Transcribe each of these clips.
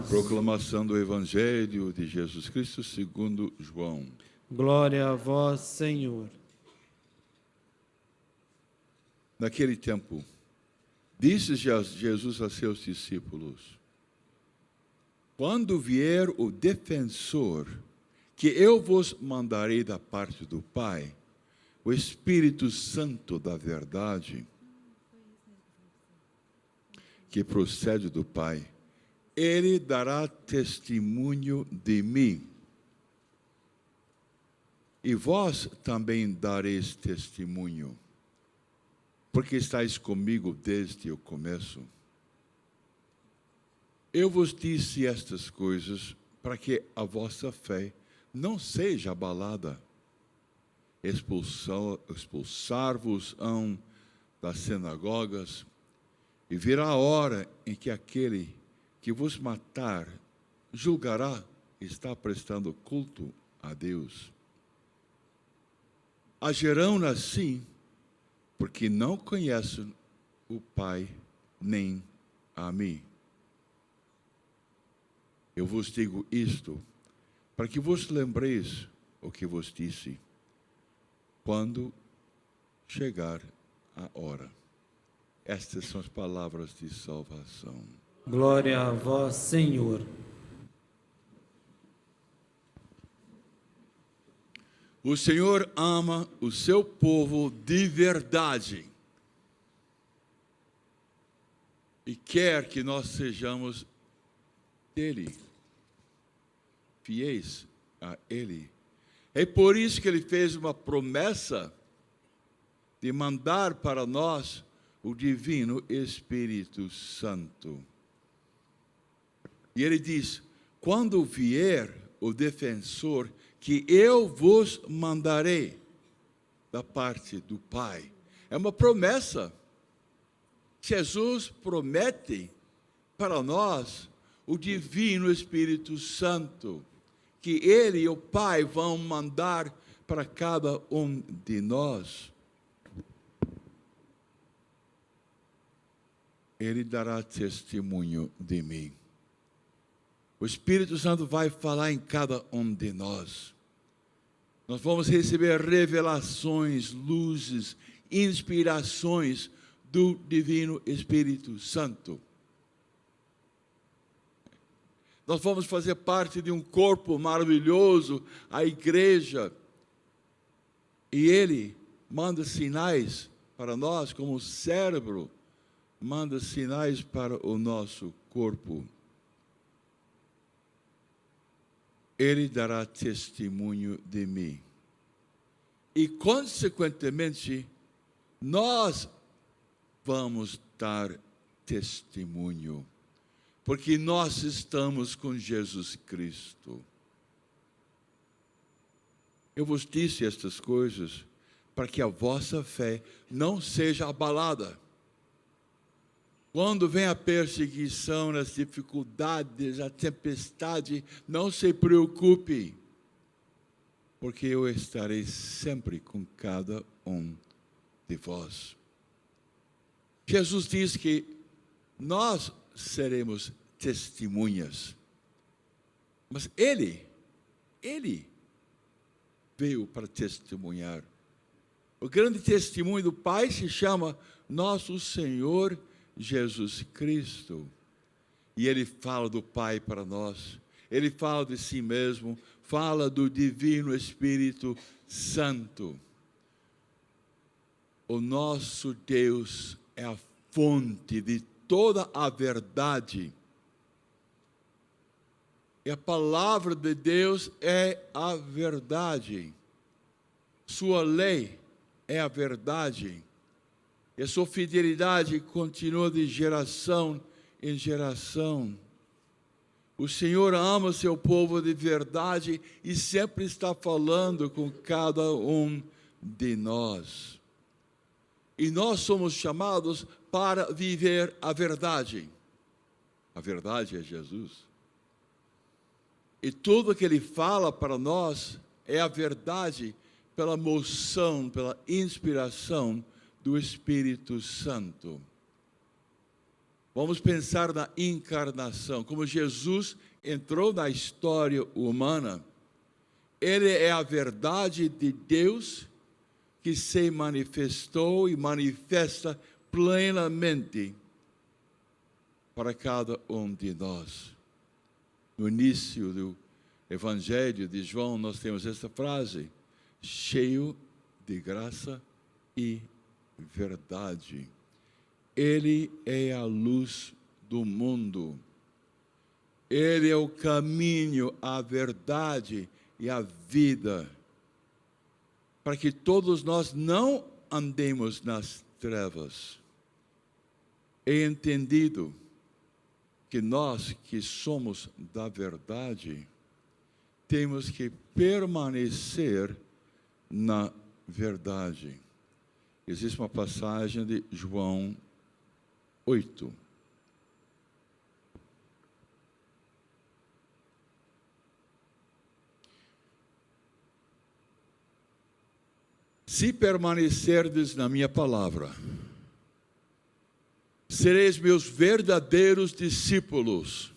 Proclamação do Evangelho de Jesus Cristo segundo João. Glória a vós, Senhor. Naquele tempo, disse Jesus a seus discípulos: quando vier o defensor, que eu vos mandarei da parte do Pai, o Espírito Santo da verdade, que procede do Pai, ele dará testemunho de mim. E vós também dareis testemunho, porque estáis comigo desde o começo. Eu vos disse estas coisas para que a vossa fé não seja abalada. Expulsar-vos-ão das sinagogas, e virá a hora em que aquele que vos matar julgará está prestando culto a Deus. Agirão assim, porque não conhecem o Pai nem a mim. Eu vos digo isto, para que vos lembreis o que vos disse, quando chegar a hora. Estas são as palavras de salvação. Glória a vós, Senhor. O Senhor ama o seu povo de verdade e quer que nós sejamos dele, fiéis a Ele. É por isso que Ele fez uma promessa de mandar para nós o Divino Espírito Santo. E Ele diz: quando vier o defensor, que eu vos mandarei da parte do Pai. É uma promessa. Jesus promete para nós o Divino Espírito Santo, que Ele e o Pai vão mandar para cada um de nós. Ele dará testemunho de mim. O Espírito Santo vai falar em cada um de nós. Nós vamos receber revelações, luzes, inspirações do Divino Espírito Santo. Nós vamos fazer parte de um corpo maravilhoso, a igreja. E Ele manda sinais para nós, como o cérebro manda sinais para o nosso corpo. Ele dará testemunho de mim. E, consequentemente, nós vamos dar testemunho, porque nós estamos com Jesus Cristo. Eu vos disse estas coisas para que a vossa fé não seja abalada. Quando vem a perseguição, as dificuldades, a tempestade, não se preocupe, porque eu estarei sempre com cada um de vós. Jesus diz que nós seremos testemunhas, mas Ele veio para testemunhar. O grande testemunho do Pai se chama Nosso Senhor Jesus Cristo. E Ele fala do Pai para nós. Ele fala de si mesmo, fala do Divino Espírito Santo. O nosso Deus é a fonte de toda a verdade. E a palavra de Deus é a verdade. Sua lei é a verdade. E a sua fidelidade continua de geração em geração. O Senhor ama o seu povo de verdade e sempre está falando com cada um de nós. E nós somos chamados para viver a verdade. A verdade é Jesus. E tudo que Ele fala para nós é a verdade pela moção, pela inspiração do Espírito Santo. Vamos pensar na encarnação, como Jesus entrou na história humana. Ele é a verdade de Deus que se manifestou e manifesta plenamente para cada um de nós. No início do Evangelho de João, nós temos esta frase: cheio de graça e verdade. Ele é a luz do mundo. Ele é o caminho, a verdade e a vida, para que todos nós não andemos nas trevas. É entendido que nós que somos da verdade, temos que permanecer na verdade. Existe uma passagem de João 8. Se permanecerdes na minha palavra, sereis meus verdadeiros discípulos.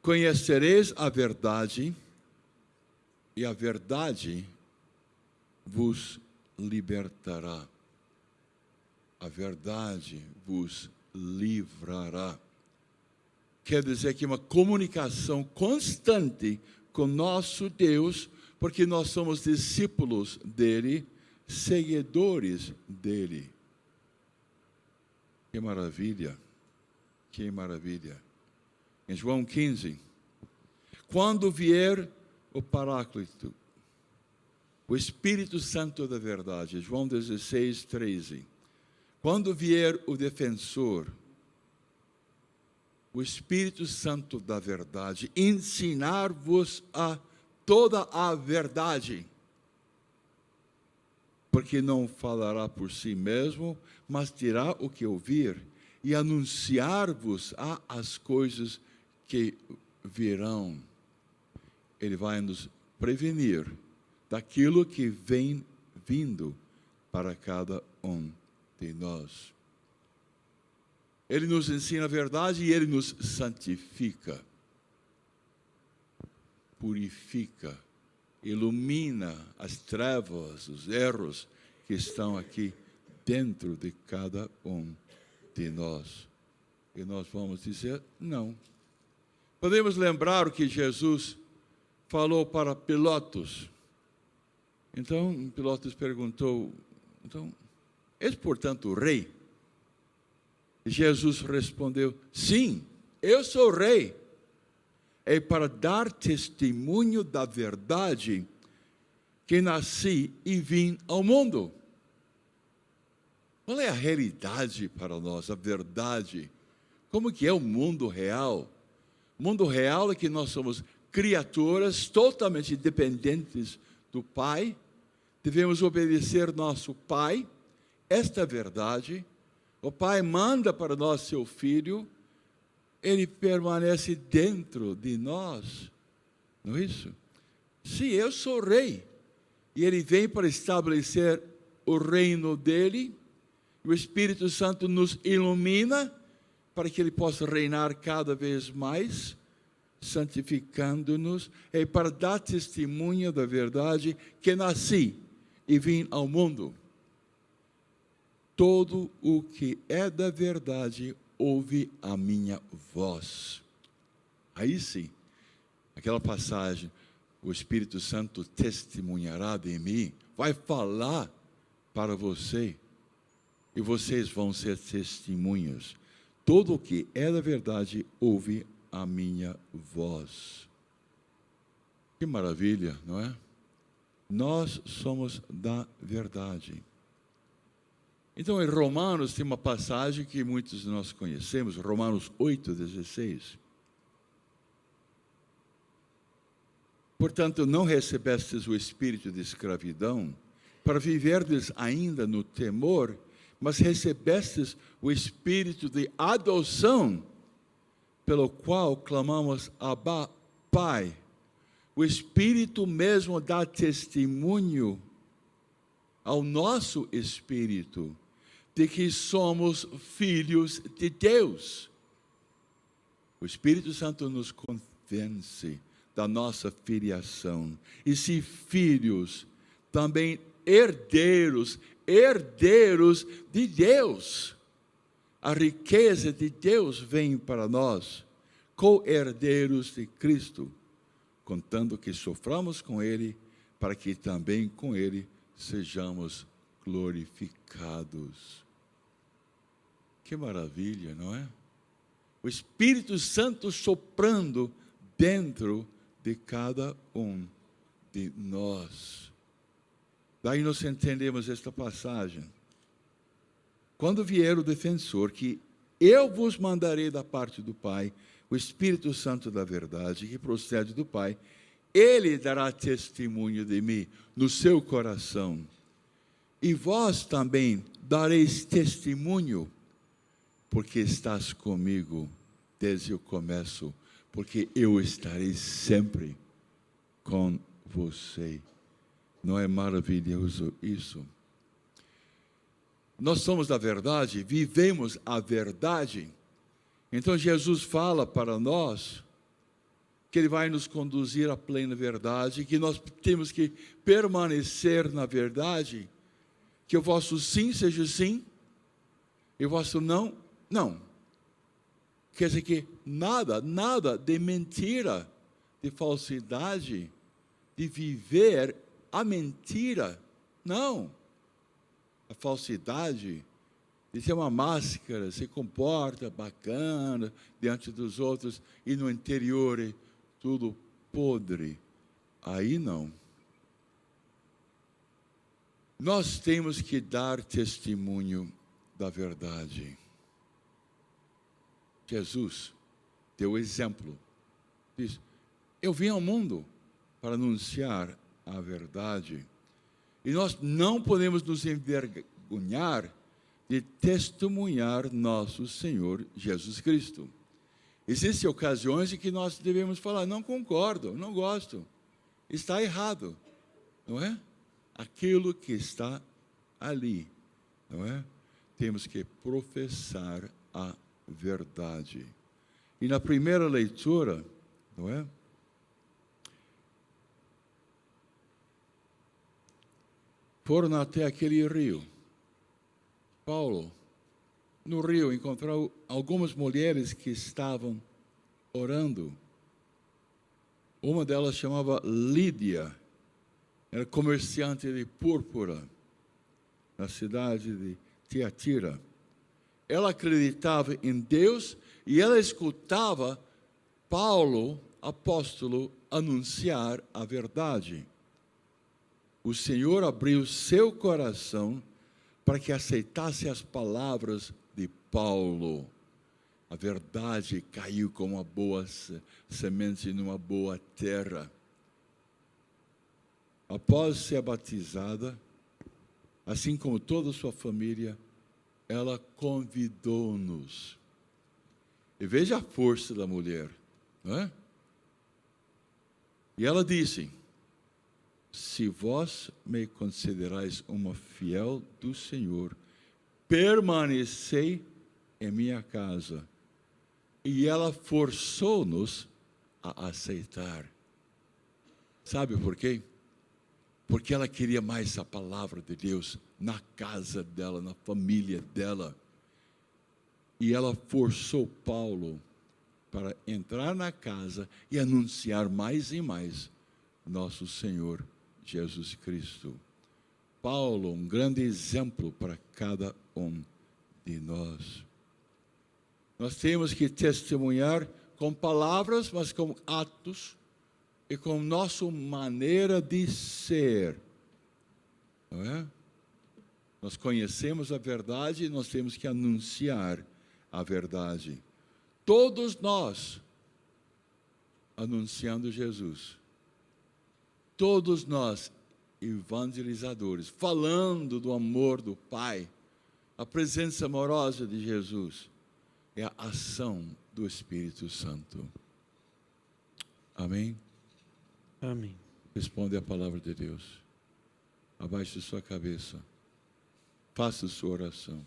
Conhecereis a verdade, e a verdade vos libertará. A verdade vos livrará. Quer dizer que uma comunicação constante com nosso Deus, porque nós somos discípulos dele, seguidores dele. Que maravilha, que maravilha. Em João 15, quando vier o Paráclito, o Espírito Santo da verdade, João 16, 13, quando vier o defensor, o Espírito Santo da verdade, ensinar-vos a toda a verdade, porque não falará por si mesmo, mas dirá o que ouvir, e anunciar-vos as coisas que virão. Ele vai nos prevenir daquilo que vem vindo para cada um de nós. Ele nos ensina a verdade e ele nos santifica, purifica, ilumina as trevas, os erros que estão aqui dentro de cada um de nós. E nós vamos dizer não. Podemos lembrar o que Jesus falou para Pilatos. Então, Pilatos perguntou, então, és portanto o rei? E Jesus respondeu, sim, eu sou rei. É para dar testemunho da verdade que nasci e vim ao mundo. Qual é a realidade para nós, a verdade? Como que é o mundo real? O mundo real é que nós somos criaturas totalmente dependentes do Pai, devemos obedecer nosso Pai, esta é a verdade. O Pai manda para nós seu Filho, ele permanece dentro de nós, não é isso? Sim, eu sou rei, e ele vem para estabelecer o reino dele, o Espírito Santo nos ilumina, para que ele possa reinar cada vez mais, santificando-nos, e para dar testemunho da verdade que nasci e vim ao mundo. Todo o que é da verdade ouve a minha voz. Aí sim, aquela passagem, o Espírito Santo testemunhará de mim, vai falar para você, e vocês vão ser testemunhas. Todo o que é da verdade ouve a minha voz. Que maravilha, não é? Nós somos da verdade. Então, em Romanos tem uma passagem que muitos de nós conhecemos, Romanos 8:16. Portanto, não recebestes o espírito de escravidão para viverdes ainda no temor, mas recebestes o espírito de adoção, pelo qual clamamos Abba, Pai. O Espírito mesmo dá testemunho ao nosso espírito de que somos filhos de Deus. O Espírito Santo nos convence da nossa filiação. E se filhos, também herdeiros, herdeiros de Deus. A riqueza de Deus vem para nós, co-herdeiros de Cristo, contando que soframos com Ele, para que também com Ele sejamos glorificados. Que maravilha, não é? O Espírito Santo soprando dentro de cada um de nós. Daí nós entendemos esta passagem. Quando vier o defensor, que eu vos mandarei da parte do Pai, o Espírito Santo da verdade, que procede do Pai, ele dará testemunho de mim no seu coração. E vós também dareis testemunho, porque estás comigo desde o começo, porque eu estarei sempre com você. Não é maravilhoso isso? Nós somos da verdade, vivemos a verdade. Então Jesus fala para nós que Ele vai nos conduzir à plena verdade, que nós temos que permanecer na verdade, que o vosso sim seja sim, e o vosso não, não. Quer dizer que nada de mentira, de falsidade, de viver a mentira, não. A falsidade de ter uma máscara, se comporta bacana diante dos outros e no interior é tudo podre. Aí não. Nós temos que dar testemunho da verdade. Jesus deu exemplo. Diz: eu vim ao mundo para anunciar a verdade. E nós não podemos nos envergonhar de testemunhar nosso Senhor Jesus Cristo. Existem ocasiões em que nós devemos falar: não concordo, não gosto, está errado, não é? Aquilo que está ali, não é? Temos que professar a verdade. E na primeira leitura, não é? Foram até aquele rio. Paulo, no rio, encontrou algumas mulheres que estavam orando. Uma delas chamava Lídia, era comerciante de púrpura, na cidade de Tiatira. Ela acreditava em Deus e ela escutava Paulo, apóstolo, anunciar a verdade. O Senhor abriu seu coração para que aceitasse as palavras de Paulo. A verdade caiu como uma boa semente numa boa terra. Após ser batizada, assim como toda a sua família, ela convidou-nos. E veja a força da mulher, não é? E ela disse: se vós me considerais uma fiel do Senhor, permanecei em minha casa. E ela forçou-nos a aceitar. Sabe por quê? Porque ela queria mais a palavra de Deus na casa dela, na família dela. E ela forçou Paulo para entrar na casa e anunciar mais e mais nosso Senhor Jesus Cristo. Paulo, um grande exemplo para cada um de nós. Nós temos que testemunhar com palavras, mas com atos e com nossa maneira de ser. Não é? Nós conhecemos a verdade e nós temos que anunciar a verdade. Todos nós anunciando Jesus. Todos nós, evangelizadores, falando do amor do Pai, a presença amorosa de Jesus, é a ação do Espírito Santo. Amém? Amém. Responde a palavra de Deus. Abaixe sua cabeça. Faça sua oração.